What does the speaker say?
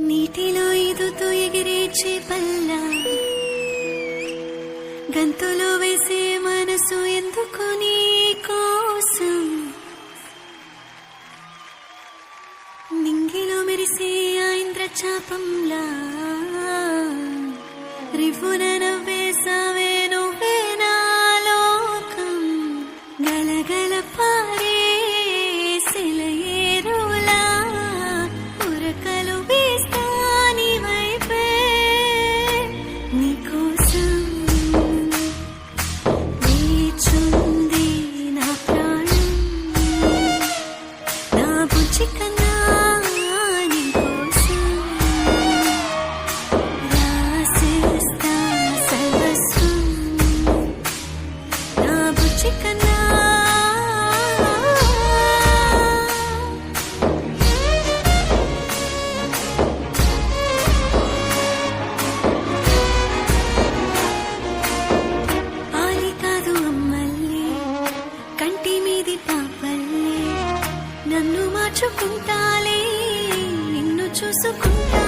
నీటిలో ఈదుతూ ఎగిరే చేపల్లా గంతులో వేసే మనసు ఎందుకు నీ కోసం నింగిలో మెరిసే ఆ ఇంద్రచాపంలా రివ్వున నవ్వేసావే నువ్వే నా లోకం గలగల పారే సెలయేరులా ఉరకలు వేస్తా నీ వైపే నీకోసం వేచుంది నా ప్రాణం నా బుజ్జి కన్నా నీకోసం రాసేస్తా సర్వస్వం నా బుజ్జి కన్నా ఆలి కాదు అమ్మల్లే కంటి మీది పాపల్లే నన్ను మార్చుకుంటాలే నిన్ను చూసుకుంటా